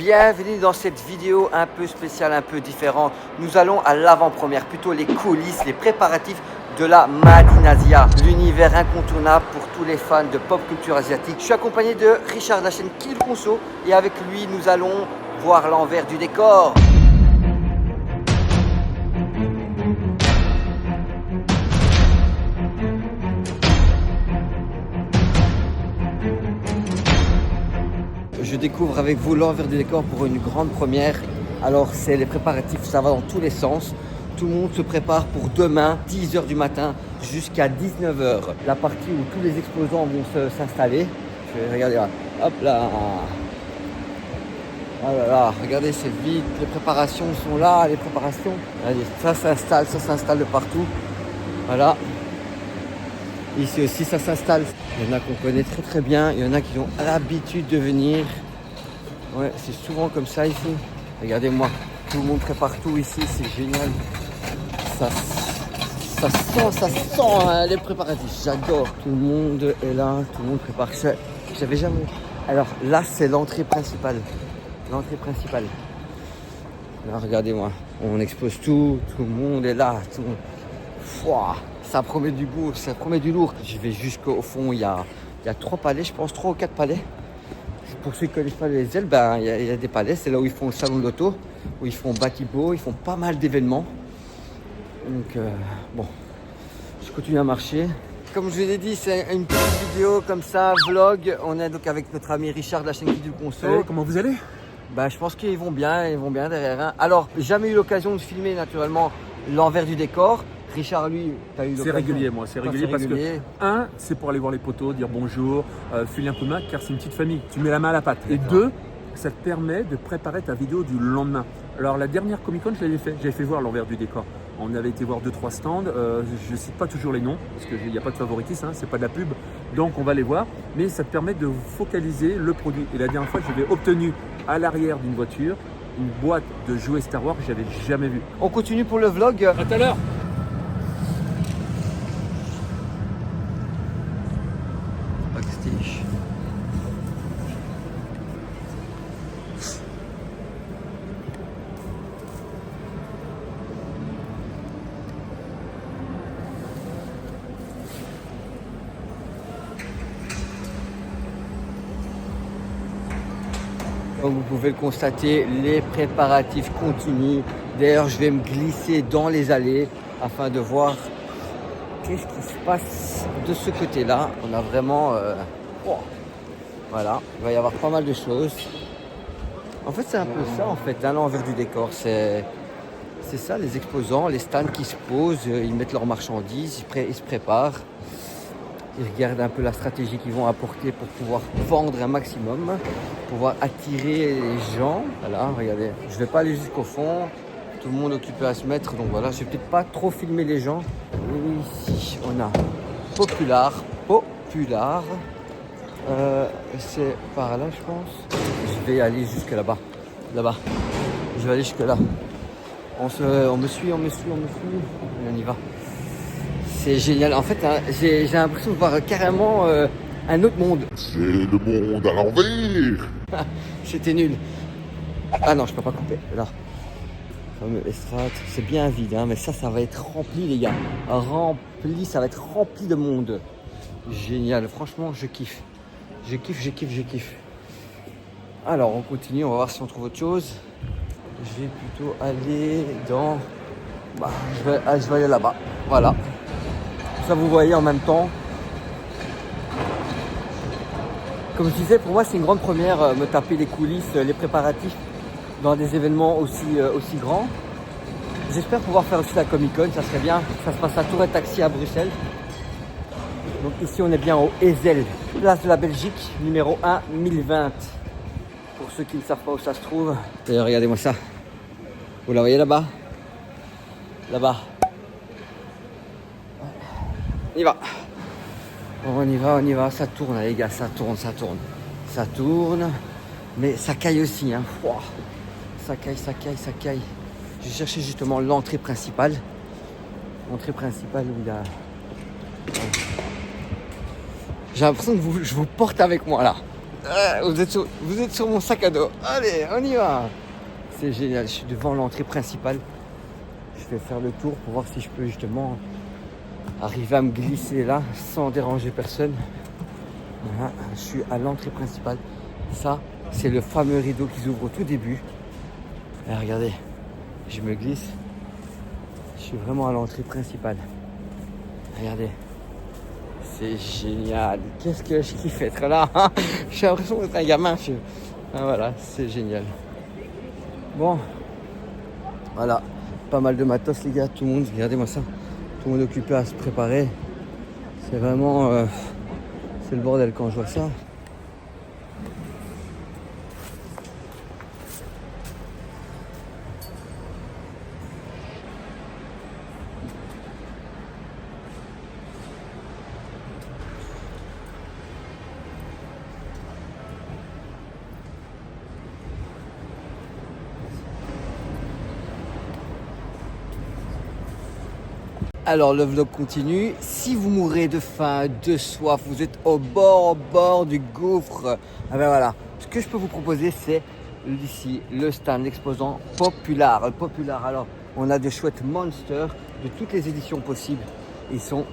Bienvenue dans cette vidéo un peu spéciale, un peu différente. Nous allons à l'avant-première, plutôt les coulisses, les préparatifs de la Madinasia, l'univers incontournable pour tous les fans de pop culture asiatique. Je suis accompagné de Richard de la chaîne Kid Conso et avec lui nous allons voir l'envers du décor. Je découvre avec vous l'envers du décor pour une grande première. Alors c'est les préparatifs, ça va dans tous les sens. Tout le monde se prépare pour demain, 10h du matin jusqu'à 19h. La partie où tous les exposants vont s'installer. Je vais regarder là. Hop là. Oh là là, regardez, c'est vide. Les préparations sont là, les préparations. Regardez, ça s'installe de partout. Voilà. Ici aussi, ça s'installe. Il y en a qu'on connaît très très bien. Il y en a qui ont l'habitude de venir. Ouais, c'est souvent comme ça ici. Regardez-moi, tout le monde prépare tout ici. C'est génial. Ça sent hein, les préparatifs. J'adore. Tout le monde est là. Tout le monde prépare. J'avais jamais. Alors là, c'est l'entrée principale. L'entrée principale. Là, regardez-moi. On expose tout. Tout le monde est là. Tout le monde. Fouah. Ça promet du beau, ça promet du lourd. Je vais jusqu'au fond, il y a 3 palais, je pense, 3 ou 4 palais. Pour ceux qui ne connaissent pas les ailes, ben, il y a des palais. C'est là où ils font le salon de l'auto, où ils font Batibo, ils font pas mal d'événements. Donc, bon, je continue à marcher. Comme je vous l'ai dit, c'est une petite vidéo comme ça, vlog. On est donc avec notre ami Richard de la chaîne Kid Conso. Comment vous allez? Ben, je pense qu'ils vont bien derrière. Hein. Alors, jamais eu l'occasion de filmer naturellement l'envers du décor. Richard, lui, tu as eu l'occasion. C'est régulier, moi. C'est régulier parce que, c'est pour aller voir les poteaux, dire bonjour, filer un coup de main, car c'est une petite famille. Tu mets la main à la pâte. Et 2, ça te permet de préparer ta vidéo du lendemain. Alors, la dernière Comic Con, je l'avais fait. J'avais fait voir l'envers du décor. On avait été voir 2-3 stands. Je ne cite pas toujours les noms, parce qu'il n'y a pas de favoritisme, hein, c'est pas de la pub. Donc, on va les voir. Mais ça te permet de focaliser le produit. Et la dernière fois, j'avais obtenu à l'arrière d'une voiture une boîte de jouets Star Wars que j'avais jamais vue. On continue pour le vlog. À tout à l'heure. Backstage. Comme vous pouvez le constater, les préparatifs continuent. D'ailleurs, je vais me glisser dans les allées afin de voir qu'est-ce qui se passe de ce côté-là. On a vraiment... voilà, il va y avoir pas mal de choses. En fait, c'est un peu ça, en fait, hein, l'envers du décor. C'est ça, les exposants, les stands qui se posent, ils mettent leurs marchandises, ils se préparent. Ils regardent un peu la stratégie qu'ils vont apporter pour pouvoir vendre un maximum, pouvoir attirer les gens. Voilà, regardez, je ne vais pas aller jusqu'au fond. Tout le monde occupé à se mettre, donc voilà, je vais peut-être pas trop filmer les gens. Et ici, on a Popular. C'est par là, je pense. Je vais aller jusque là-bas. Je vais aller jusque là. On me suit. On y va. C'est génial. En fait, hein, j'ai l'impression de voir carrément un autre monde. C'est le monde à l'envers. C'était nul. Ah non, je peux pas couper. Là. Comme estrade, c'est bien vide, hein, mais ça va être rempli, les gars. Ça va être rempli de monde. Génial. Franchement, je kiffe. Je kiffe. Alors, on continue. On va voir si on trouve autre chose. Je vais plutôt aller dans... je vais aller là-bas. Voilà. Ça, vous voyez en même temps. Comme je disais, pour moi, c'est une grande première, me taper les coulisses, les préparatifs dans des événements aussi grands. J'espère pouvoir faire aussi la Comic Con, ça serait bien. Ça se passe à Tour et Taxi à Bruxelles. Donc ici, on est bien au Ezel, place de la Belgique, numéro 1, 1020. Pour ceux qui ne savent pas où ça se trouve. D'ailleurs, regardez-moi ça. Vous la voyez là-bas? Là-bas. On y va, ça tourne les gars, ça tourne, mais ça caille aussi, hein. Wow. Ça caille. Je cherchais justement l'entrée principale où il y a... J'ai l'impression que je vous porte avec moi là. Vous êtes sur mon sac à dos. Allez, on y va. C'est génial, je suis devant l'entrée principale. Je vais faire le tour pour voir si je peux justement arriver à me glisser là sans déranger personne. Voilà, je suis à l'entrée principale. Ça, c'est le fameux rideau qui s'ouvre au tout début. Et regardez, je me glisse. Je suis vraiment à l'entrée principale. Regardez. C'est génial. Qu'est-ce que je kiffe être là. J'ai l'impression d'être un gamin. Ah, voilà, c'est génial. Bon. Voilà. Pas mal de matos les gars. Tout le monde, regardez-moi ça. Tout le monde occupé à se préparer. C'est vraiment... c'est le bordel quand je vois ça. Alors le vlog continue. Si vous mourrez de faim, de soif, vous êtes au bord du gouffre, ah ben voilà. Ce que je peux vous proposer, c'est ici le stand, l'exposant Popular. Popular. Alors on a des chouettes monsters de toutes les éditions possibles. Ils sont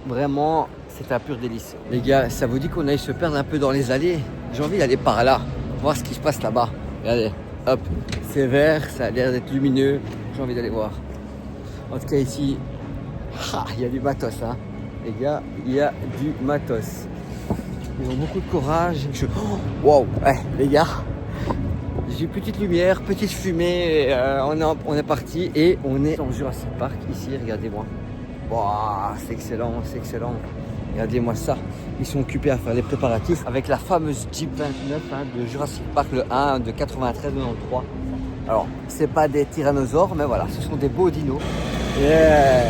vraiment, c'est un pur délice. Les gars, ça vous dit qu'on aille se perdre un peu dans les allées? J'ai envie d'aller par là, voir ce qui se passe là-bas. Regardez, hop, c'est vert, ça a l'air d'être lumineux. J'ai envie d'aller voir. En tout cas ici. Ah, il y a du matos, hein. Les gars, il y a du matos. Ils ont beaucoup de courage. Wow, ouais, les gars. J'ai une petite lumière, petite fumée. On est parti et on est dans Jurassic Park ici. Regardez-moi. Wow, c'est excellent, c'est excellent. Regardez-moi ça. Ils sont occupés à faire les préparatifs avec la fameuse Jeep 29 hein, de Jurassic Park, le 1 de 93-93. Alors, c'est pas des tyrannosaures, mais voilà, ce sont des beaux dinos. Yeah.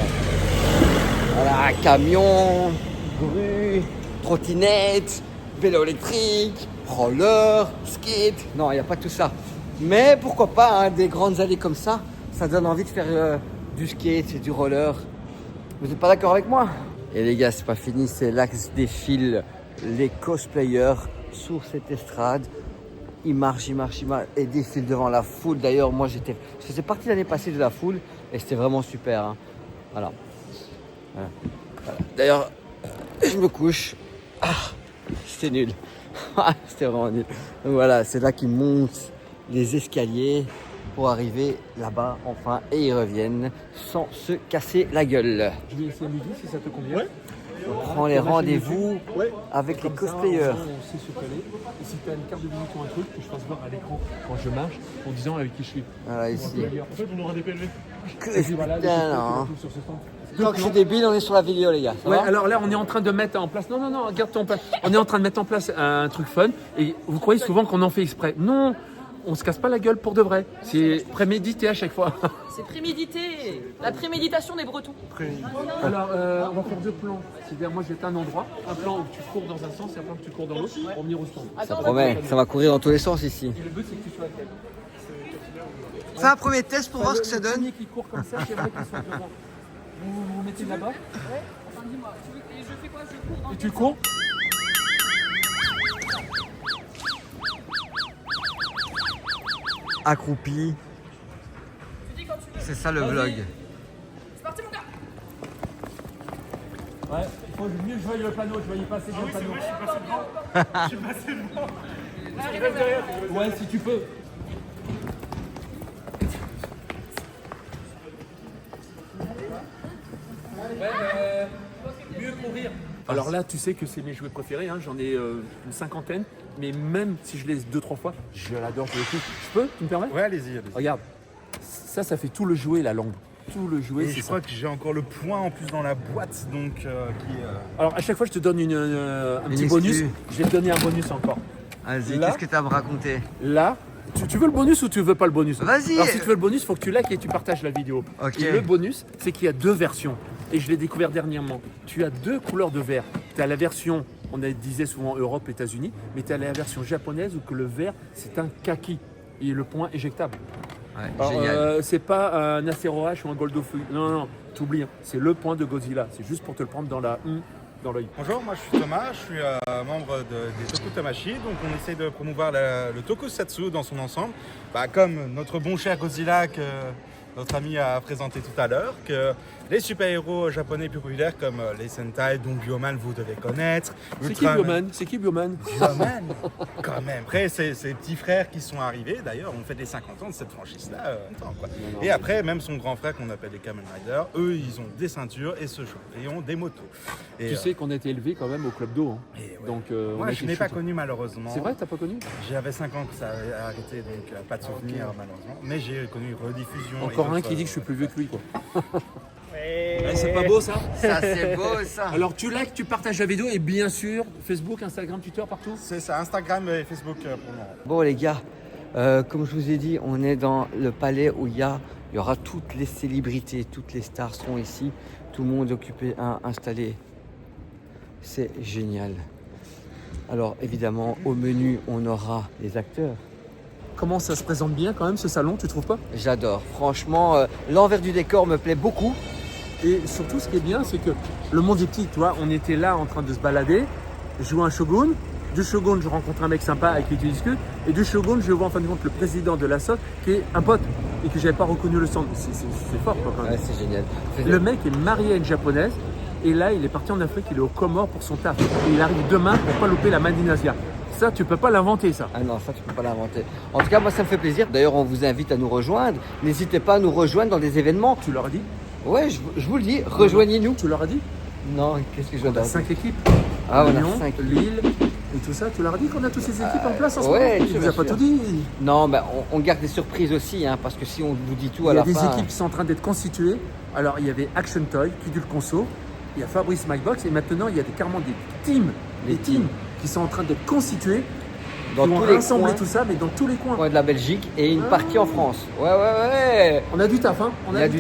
Voilà, camion, grue, trottinette, vélo électrique, roller, skate. Non, il n'y a pas tout ça. Mais pourquoi pas, hein, des grandes allées comme ça, ça donne envie de faire du skate et du roller. Vous n'êtes pas d'accord avec moi? Et les gars, c'est pas fini, c'est là que se défilent les cosplayers sur cette estrade. Ils marchent et défilent devant la foule. D'ailleurs, moi, je faisais partie l'année passée de la foule et c'était vraiment super. Hein. Voilà. D'ailleurs, je me couche. Ah, c'était nul. C'était vraiment nul. Donc voilà, c'est là qu'ils montent les escaliers pour arriver là-bas enfin et ils reviennent sans se casser la gueule. Je vais essayer midi si ça te convient. Ouais. On prend les rendez-vous avec les cosplayers. On sait se caler. Et si tu as une carte de visite ou un truc, que je fasse voir à l'écran quand je marche en disant avec qui je suis. Voilà, ici. En fait, on aura des PLV. Que putain, non. Tant que c'est débile, on est sur la vidéo, les gars. Ouais, alors là, on est en train de mettre en place. Non, regarde ton place. On est en train de mettre en place un truc fun. Et vous croyez souvent qu'on en fait exprès. Non, on se casse pas la gueule pour de vrai. C'est prémédité à chaque fois. C'est prémédité. La préméditation des Bretons. Alors, on va faire deux plans. C'est-à-dire, moi, j'ai un endroit, un plan où tu cours dans un sens et un plan où tu cours dans l'autre pour venir au stand. Ça promet, ça va courir dans tous les sens ici. Et le but, c'est que tu sois à quel. Fais un premier test pour voir ce que ça donne. Le premier qui court comme ça, j'aimerais qu'il soit devant. Vous vous mettez là-bas. Ouais. Enfin, dis-moi, je fais quoi? Je cours dans Et tu cours. Accroupi. Tu dis quand tu veux. C'est ça le vlog. C'est parti, mon gars. Ouais, il faut mieux que je voie le panneau, je voyais passer dans le panneau. Je suis passé devant. Ouais, si tu peux. Ouais, mieux courir. Alors là, tu sais que c'est mes jouets préférés, hein. J'en ai une cinquantaine, mais même si je les 2-3 fois, je l'adore pour le coup. Je peux? Tu me permets? Ouais, allez-y. Regarde, ça fait tout le jouet, la langue. Tout le jouet, Et je crois que j'ai encore le point en plus dans la boîte, donc qui est... Alors à chaque fois, je te donne un petit exclu. bonus. Je vais te donner un bonus encore. Vas-y, Là. qu'est-ce que tu as à me raconter? Là, tu veux le bonus ou tu veux pas le bonus? Vas-y. Alors si tu veux le bonus, il faut que tu likes et tu partages la vidéo. Ok. Et le bonus, c'est qu'il y a deux versions. Et je l'ai découvert dernièrement. Tu as deux couleurs de vert. Tu as la version, on disait souvent Europe, États-Unis, mais tu as la version japonaise où que le vert, c'est un kaki. Et le point éjectable. Ouais, Alors, génial. c'est pas un Acero H ou un Goldofu. Non, t'oublies. Hein. C'est le point de Godzilla. C'est juste pour te le prendre dans la dans l'œil. Bonjour, moi je suis Thomas, je suis membre des Toku Tamashi. Donc on essaie de promouvoir le tokusatsu dans son ensemble. Comme notre bon cher Godzilla que notre ami a présenté tout à l'heure, que les super-héros japonais plus populaires comme les Sentai, dont Bioman vous devez connaître. C'est qui Bioman? C'est qui Bioman? Bioman quand même. Après, c'est ses petits frères qui sont arrivés. D'ailleurs, on fait les 50 ans de cette franchise-là en même temps, quoi. Et après, même son grand frère qu'on appelle les Kamen Rider, eux, ils ont des ceintures et et ont des motos. Et, Tu sais qu'on a été élevé quand même au club d'eau. Hein. et ouais. Donc, Moi, je n'ai pas connu malheureusement. C'est vrai, t'as pas connu? J'avais 5 ans que ça avait arrêté, donc pas de souvenir malheureusement. Mais j'ai connu rediffusion. Encore un qui dit que je suis plus vieux que lui, quoi. C'est pas beau ça? Ça, c'est beau, ça. Alors tu likes, tu partages la vidéo et bien sûr Facebook, Instagram, Twitter, partout. C'est ça, Instagram et Facebook pour le moment. Bon, les gars, comme je vous ai dit, on est dans le palais où il y aura toutes les célébrités, toutes les stars seront ici. Tout le monde occupé, installé. C'est génial. Alors, évidemment, au menu, on aura les acteurs. Comment ça se présente bien quand même ce salon, tu trouves pas? J'adore. Franchement, l'envers du décor me plaît beaucoup. Et surtout, ce qui est bien, c'est que le monde est petit. Tu vois, on était là en train de se balader, je joue un Shogun. Du Shogun, je rencontre un mec sympa avec qui tu discutes. Et du Shogun, je vois en fin de compte le président de la SOC qui est un pote et que j'avais pas reconnu le stand. C'est fort, quoi, quand même. Ouais, c'est génial. Le mec est marié à une japonaise. Et là, il est parti en Afrique, il est aux Comores pour son taf. Et il arrive demain pour pas louper la Madinasia. Ça, tu peux pas l'inventer, ça. Ah non, ça tu peux pas l'inventer. En tout cas, moi ça me fait plaisir. D'ailleurs, on vous invite à nous rejoindre. N'hésitez pas à nous rejoindre dans des événements. Tu leur as dit? Ouais, je vous le dis, rejoignez-nous. Tu leur as dit? Non, qu'est-ce que je dois On a dire? 5 équipes. Ah, on a Lyon, 5. Lille et tout ça. Tu leur as dit qu'on a toutes ces équipes en place en ce ouais, moment? tu Tu nous vas as pas sûr. tout dit. Non, ben, on garde des surprises aussi, hein, parce que si on vous dit tout Il à y a la des fin... équipes qui sont en train d'être constituées. Alors, il y avait Action Toy, qui du le conso. Il y a Fabrice Mybox et maintenant, il y a carrément des teams. Les Des teams qui sont en train d'être constitués. dans Qui vont tous les rassembler coins, tout ça, mais dans tous les coins. de la Belgique et une partie en France. Ouais. On a du taf, hein? On Il y a du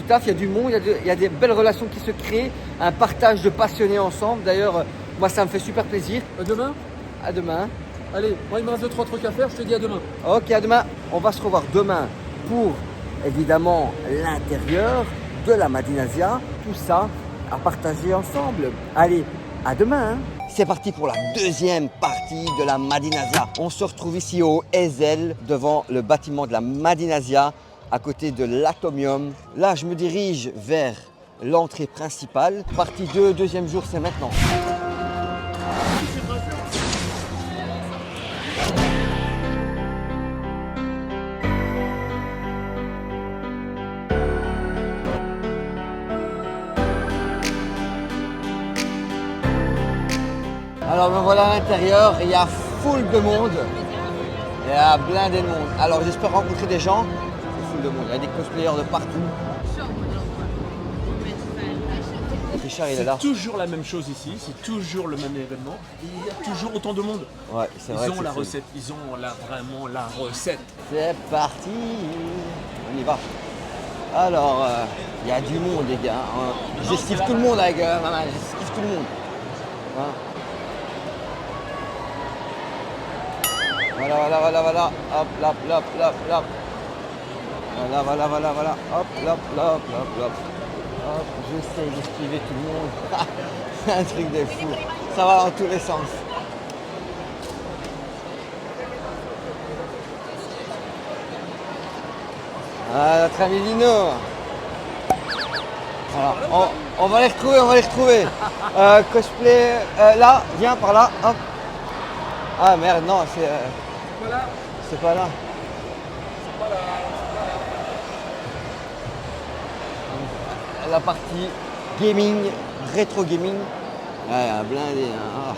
taf, il y a du monde, il y a des belles relations qui se créent, un partage de passionnés ensemble. D'ailleurs, moi ça me fait super plaisir. À demain? À demain. Allez, moi il me reste 2-3 trucs à faire, je te dis à demain. Ok, à demain. On va se revoir demain pour évidemment l'intérieur de la Madinasia. Tout ça à partager ensemble. Allez, à demain. Hein. C'est parti pour la deuxième partie de la Madinasia. On se retrouve ici au Ezel, devant le bâtiment de la Madinasia, à côté de l'Atomium. Là, je me dirige vers l'entrée principale. Partie 2, deuxième jour, c'est maintenant. Alors me voilà à l'intérieur, il y a full de monde, il y a blindé de monde. Alors j'espère rencontrer des gens, c'est full de monde, il y a des cosplayers de partout. Richard il est là. C'est toujours la même chose ici, c'est toujours le même événement. Il y a toujours autant de monde. Ouais, c'est vrai. Ils ont que la c'est recette, ils ont vraiment la recette. C'est parti, on y va. Alors, il y a du monde les gars. Hein. J'esquive tout le monde avec maman, j'esquive tout le monde. Hein. Voilà. Hop, là. Voilà. Hop, là. Hop, j'essaye d'esquiver tout le monde. C'est un truc de fou. Ça va dans tous les sens. Ah, notre ami Lino. Voilà. On va les retrouver. Cosplay, là, viens par là. Hop. Ah merde, non, c'est... C'est pas là. La partie gaming, rétro gaming. Ouais, un blindé. Hein. Ah.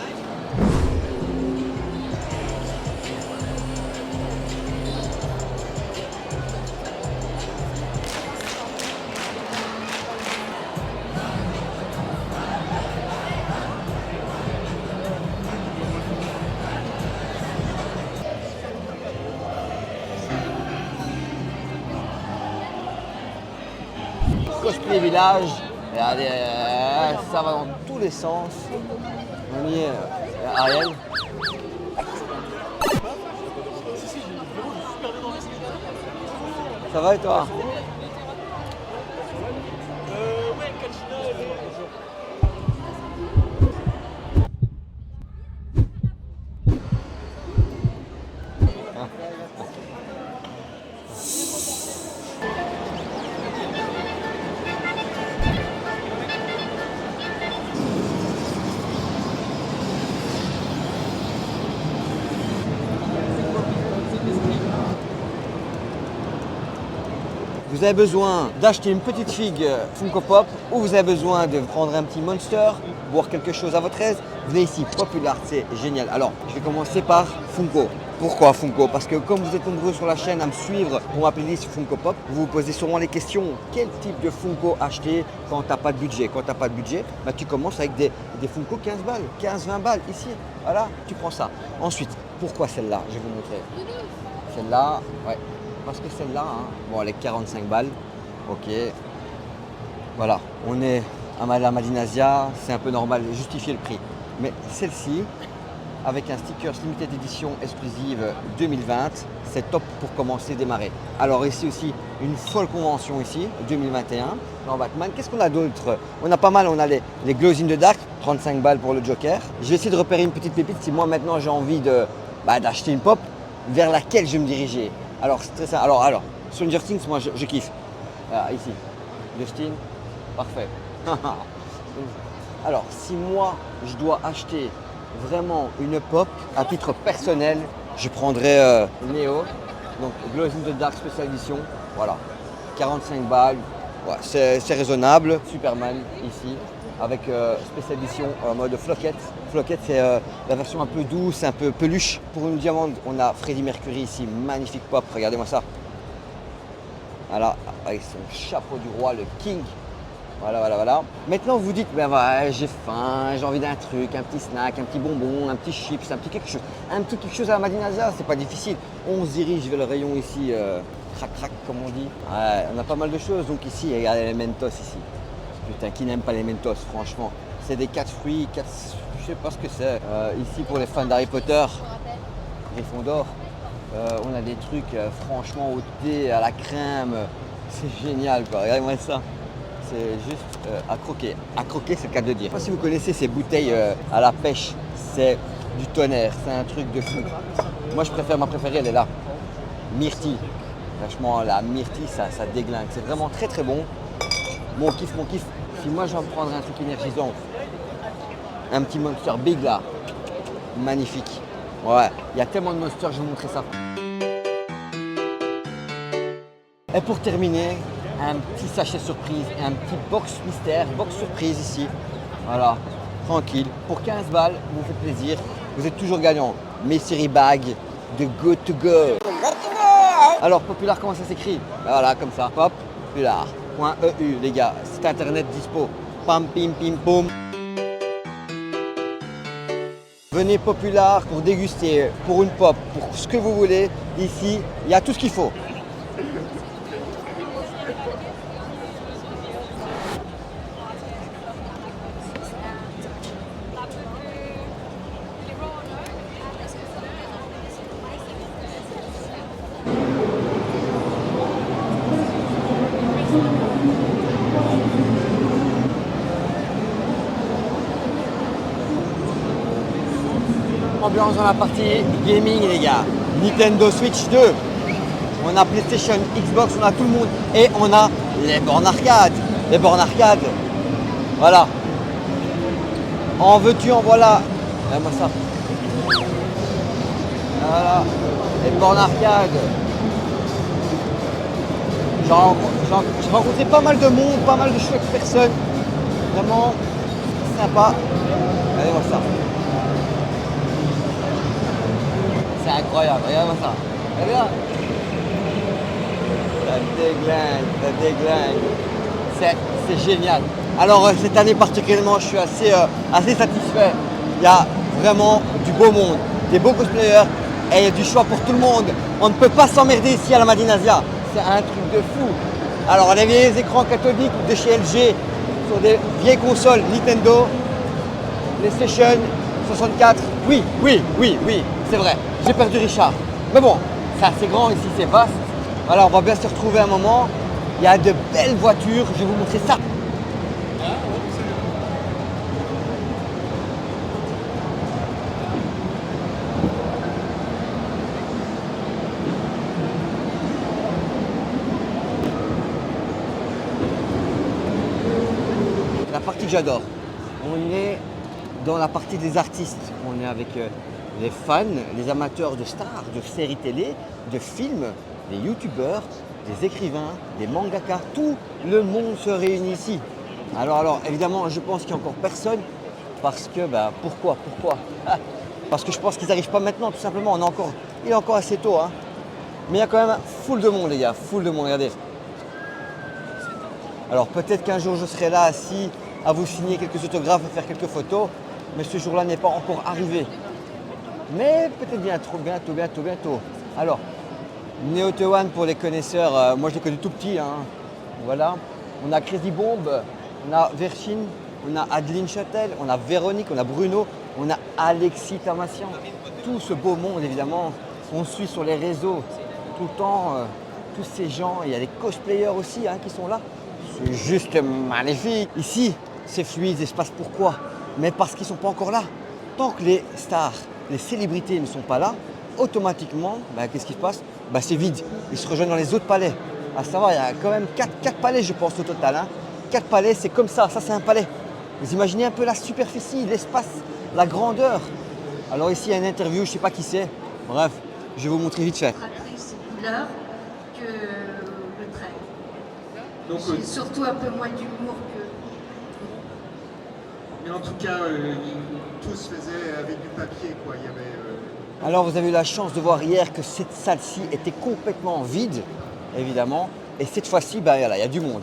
Cosplay Village, regardez, ça va dans tous les sens. On y est, Ariel. Ça va et toi? vous avez besoin d'acheter une petite figue Funko Pop ou vous avez besoin de prendre un petit Monster, boire quelque chose à votre aise, venez ici, Populart, c'est génial. Alors, je vais commencer par Funko. Pourquoi Funko? Parce que comme vous êtes nombreux sur la chaîne à me suivre pour ma playlist Funko Pop, vous vous posez sûrement les questions. Quel type de Funko acheter quand tu n'as pas de budget? Quand tu n'as pas de budget, bah, tu commences avec des Funko 15 balles, 15-20 balles ici. Voilà, tu prends ça. Ensuite, pourquoi celle-là? Je vais vous montrer. Celle-là, ouais. Parce que celle-là, hein, bon, elle est 45 balles. Ok. Voilà, on est à la Madinasia, c'est un peu normal, justifier le prix. Mais celle-ci, avec un sticker limited edition exclusive 2020, c'est top pour commencer, démarrer. Alors ici aussi, une folle convention ici, 2021, dans Batman. Qu'est-ce qu'on a d'autre? On a pas mal, on a les Glows in the Dark, 35 balles pour le Joker. Je vais essayer de repérer une petite pépite si moi maintenant j'ai envie d'acheter une pop, vers laquelle je vais me diriger. Alors, c'est très simple. Alors, Stranger Things, moi je kiffe. Ici, Justin, parfait. Alors, si moi je dois acheter vraiment une pop à titre personnel, je prendrais Neo, donc Glows in the Dark Special Edition, voilà, 45 balles, ouais, c'est raisonnable. Superman ici, avec Special Edition en mode floquette. Floquette, c'est la version un peu douce, un peu peluche. Pour une diamante, on a Freddie Mercury ici, magnifique pop, regardez-moi ça. Voilà, avec son chapeau du roi, le King. Voilà. Maintenant, vous dites, ben ouais, j'ai faim, j'ai envie d'un truc, un petit snack, un petit bonbon, un petit chips, un petit quelque chose à la Madinasia, c'est pas difficile. On se dirige vers le rayon ici, crac, comme on dit. Ouais, on a pas mal de choses. Donc ici, regardez les Mentos ici. Putain, qui n'aime pas les Mentos, franchement. C'est des 4 fruits, je sais pas ce que c'est. Ici, pour les fans d'Harry Potter, Gryffondor, on a des trucs, franchement, au thé, à la crème. C'est génial, quoi. Regardez-moi ça. C'est juste à croquer. À croquer, c'est le cas de le dire. Je ne sais pas si vous connaissez ces bouteilles à la pêche. C'est du tonnerre, c'est un truc de fou. Moi, ma préférée, elle est là. Myrtille. Franchement, la myrtille, ça déglingue. C'est vraiment très très bon. Mon kiff. Si moi, je vais me prendre un truc énergisant, un petit Monster Big là, magnifique. Ouais, il y a tellement de Monsters, je vais vous montrer ça. Et pour terminer, un petit sachet surprise et un petit box mystère, box surprise ici. Voilà, tranquille. Pour 15 balles, vous faites plaisir. Vous êtes toujours gagnant. Mystery bag de Good to Go. Alors, Populart, comment ça s'écrit? Voilà, comme ça. Populart.eu, les gars. Site internet dispo. Pam, pim, pim, poum. Venez Populart pour déguster, pour une pop, pour ce que vous voulez. Ici, il y a tout ce qu'il faut. Ambiance dans la partie gaming, les gars. Nintendo Switch 2. On a PlayStation, Xbox, on a tout le monde. Et on a les bornes arcade. Les bornes arcade. Voilà. En veux-tu, en voilà. Regarde-moi ça. Voilà. Les bornes arcade. J'ai rencontré pas mal de monde, pas mal de chouettes personnes. Vraiment sympa. Regardez-moi ça. C'est incroyable, regarde-moi ça. Regarde. Ça déglingue. C'est génial. Alors cette année particulièrement, je suis assez satisfait. Il y a vraiment du beau monde, des beaux cosplayers et il y a du choix pour tout le monde. On ne peut pas s'emmerder ici à la Madinasia. C'est un truc de fou. Alors les vieilles écrans cathodiques de chez LG sur des vieilles consoles Nintendo, PlayStation 64. Oui, c'est vrai. J'ai perdu Richard. Mais bon, c'est assez grand ici, c'est vaste. Voilà, on va bien se retrouver un moment. Il y a de belles voitures, je vais vous montrer ça. La partie que j'adore. On est dans la partie des artistes. On est avec les fans, les amateurs de stars, de séries télé, de films, les youtubeurs. des écrivains, des mangakas, tout le monde se réunit ici. Alors évidemment, je pense qu'il n'y a encore personne parce que, pourquoi Parce que je pense qu'ils n'arrivent pas maintenant, tout simplement. Il est encore assez tôt, hein. Mais il y a quand même full de monde, les gars, full de monde, regardez. Alors peut-être qu'un jour je serai là assis à vous signer quelques autographes et faire quelques photos, mais ce jour-là n'est pas encore arrivé. Mais peut-être bientôt. Alors, Neo2One pour les connaisseurs, moi je les connais tout petit, hein. Voilà. On a Crazy Bomb, on a Verchine, on a Adeline Châtel, on a Véronique, on a Bruno, on a Alexis Tamassian. Tout ce beau monde évidemment, on suit sur les réseaux tout le temps, tous ces gens. Il y a des cosplayers aussi, hein, qui sont là. C'est juste magnifique. Ici, c'est fluide, l'espace, pourquoi? Mais parce qu'ils ne sont pas encore là. Tant que les stars, les célébrités ne sont pas là, automatiquement, qu'est-ce qui se passe? C'est vide. Ils se rejoignent dans les autres palais. À savoir, il y a quand même 4 palais, je pense, au total, hein. 4 palais, c'est comme ça c'est un palais. Vous imaginez un peu la superficie, l'espace, la grandeur. Alors ici, il y a une interview, je ne sais pas qui c'est. Bref, je vais vous montrer vite fait. Couleur que le trait. Donc, J'ai surtout un peu moins d'humour que... mais en tout cas, tout se faisait avec du papier, quoi. Il y avait, Alors vous avez eu la chance de voir hier que cette salle-ci était complètement vide, évidemment. Et cette fois-ci, il y a du monde.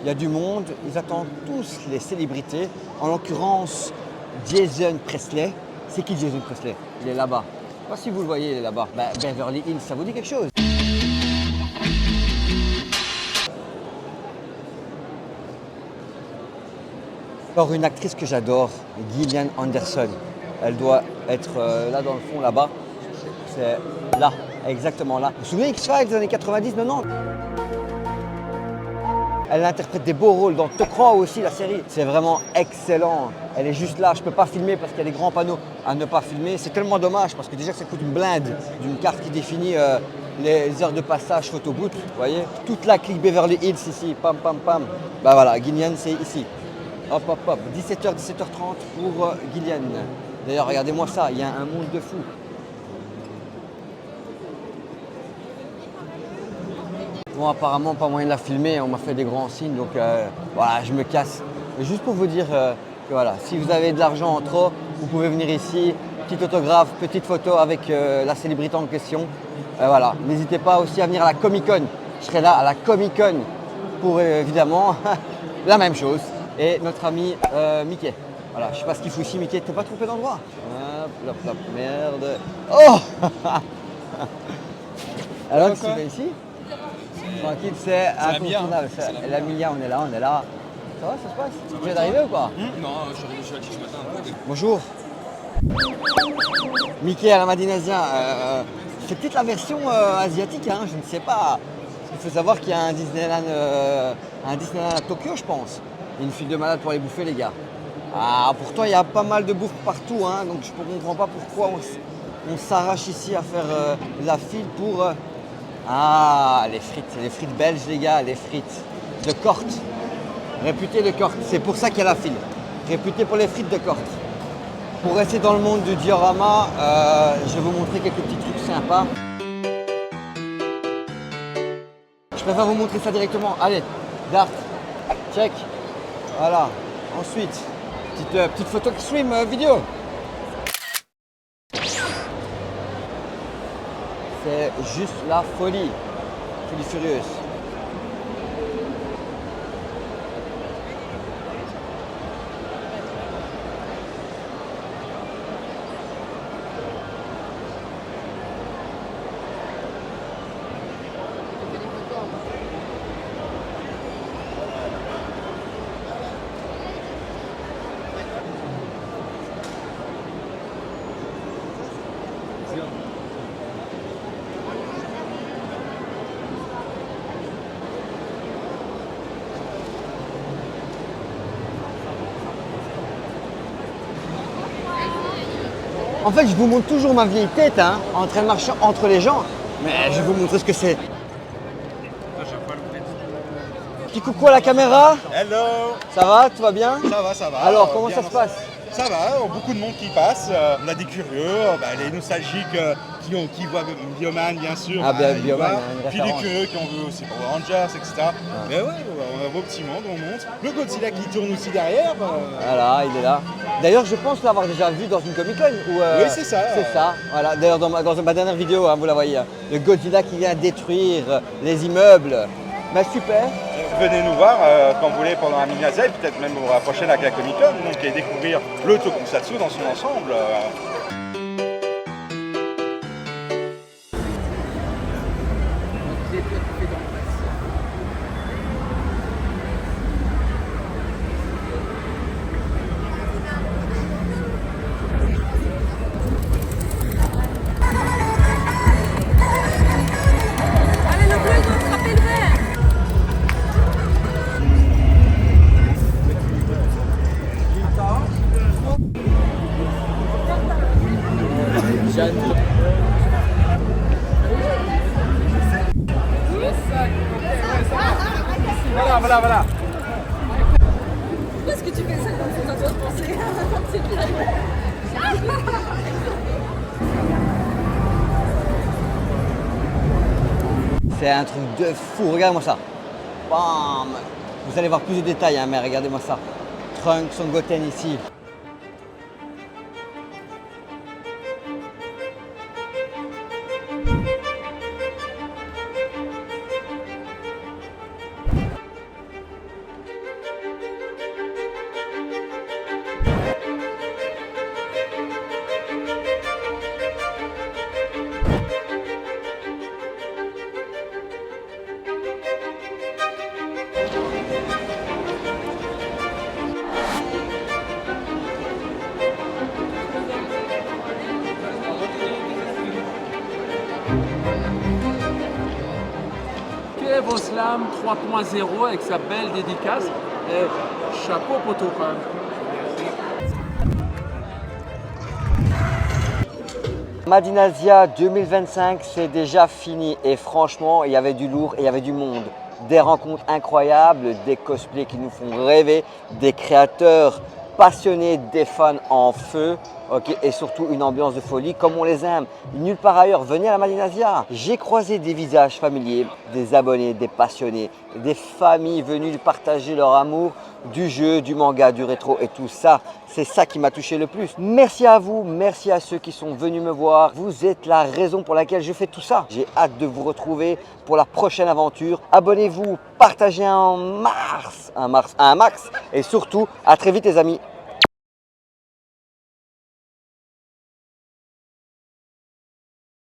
Il y a du monde, ils attendent tous les célébrités. En l'occurrence, Jason Presley. C'est qui Jason Presley? Il est là-bas. Je ne sais pas si vous le voyez, il est là-bas. Beverly Hills, ça vous dit quelque chose? Alors une actrice que j'adore, Gillian Anderson. Elle doit être là dans le fond, là-bas. C'est là, exactement là. Vous vous souvenez X-Files des années 90-90? Elle interprète des beaux rôles dans The Crown aussi, la série. C'est vraiment excellent. Elle est juste là, je ne peux pas filmer parce qu'il y a des grands panneaux à ne pas filmer. C'est tellement dommage parce que déjà ça coûte une blinde d'une carte qui définit les heures de passage photoboot. Vous voyez? Toute la clique Beverly Hills ici, pam pam pam. Voilà, Gillian c'est ici. Hop hop hop, 17h, 17h30 pour Gillian. D'ailleurs, regardez-moi ça, il y a un monde de fou. Bon, apparemment, pas moyen de la filmer, on m'a fait des grands signes, donc voilà, je me casse. Mais juste pour vous dire que voilà, si vous avez de l'argent en trop, vous pouvez venir ici, petit autographe, petite photo avec la célébrité en question. Voilà, n'hésitez pas aussi à venir à la Comic Con. Je serai là à la Comic Con pour évidemment la même chose. Et notre ami Mickey. Voilà, je sais pas ce qu'il fout ici, Mickey, t'es pas trompé d'endroit. Hop, hop, merde. Oh alors, qu'est-ce que tu fais ici? Tranquille, c'est incontournable. La Milia, on est là. Ça va, ça se passe? Tu viens d'arriver ou quoi? Non, je suis allé ce matin. Bonjour. Mickey à la Madinasien. C'est peut-être la version asiatique, hein, je ne sais pas. Il faut savoir qu'il y a un Disneyland à Tokyo, je pense. Il y a une file de malades pour aller bouffer, les gars. Ah, pourtant, il y a pas mal de bouffe partout, hein, donc je ne comprends pas pourquoi on s'arrache ici à faire la file pour... les frites belges, les gars, les frites de Corte. Réputées de Corte, c'est pour ça qu'il y a la file. Réputées pour les frites de Corte. Pour rester dans le monde du diorama, je vais vous montrer quelques petits trucs sympas. Je préfère vous montrer ça directement. Allez, Dart, check. Voilà. Ensuite, petite photo extreme vidéo. C'est juste la folie. Folie furieuse. En fait, je vous montre toujours ma vieille tête, hein, en train de marcher entre les gens. Mais je vais vous montrer ce que c'est. Petit coucou à la caméra. Hello. Ça va? Tout va bien? Ça va. Alors, comment ça se passe? Ça va, beaucoup de monde qui passe. On a des curieux, les nostalgiques qui voient Bioman, bien sûr. Ah, ils Bioman, voient. une Puis les référence. curieux qui ont vu aussi Power Rangers, etc. Mais ouais, on a un beau petit monde, on monte. Le Godzilla qui tourne aussi derrière. Voilà, il est là. D'ailleurs, je pense l'avoir déjà vu dans une Comic Con. Oui, c'est ça. C'est ça. Voilà. D'ailleurs, dans ma dernière vidéo, vous la voyez. Le Godzilla qui vient détruire les immeubles. Mais super. Venez nous voir quand vous voulez pendant la Mini-Asia et peut-être même vous rapprocher avec la Comic Con donc, et découvrir le Tokusatsu dans son ensemble. Allez, le bleu, il doit attraper le vert. Voilà. Pourquoi est-ce que tu fais ça comme ça doit penser? C'est pire. C'est un truc de fou. Regarde-moi ça. Bam. Vous allez voir plus de détails, mais regardez-moi ça. Trunks, Son Goten ici. Kevo Slam 3.0 avec sa belle dédicace. Et chapeau poteau quand même. Madinasia 2025, c'est déjà fini et franchement, il y avait du lourd et il y avait du monde. Des rencontres incroyables, des cosplays qui nous font rêver, des créateurs passionnés, des fans en feu, et surtout une ambiance de folie comme on les aime. Nulle part ailleurs, venez à la Madinasia. J'ai croisé des visages familiers, des abonnés, des passionnés, des familles venues partager leur amour du jeu, du manga, du rétro et tout ça. C'est ça qui m'a touché le plus. Merci à vous, merci à ceux qui sont venus me voir. Vous êtes la raison pour laquelle je fais tout ça. J'ai hâte de vous retrouver pour la prochaine aventure. Abonnez-vous, partagez un max et surtout à très vite les amis.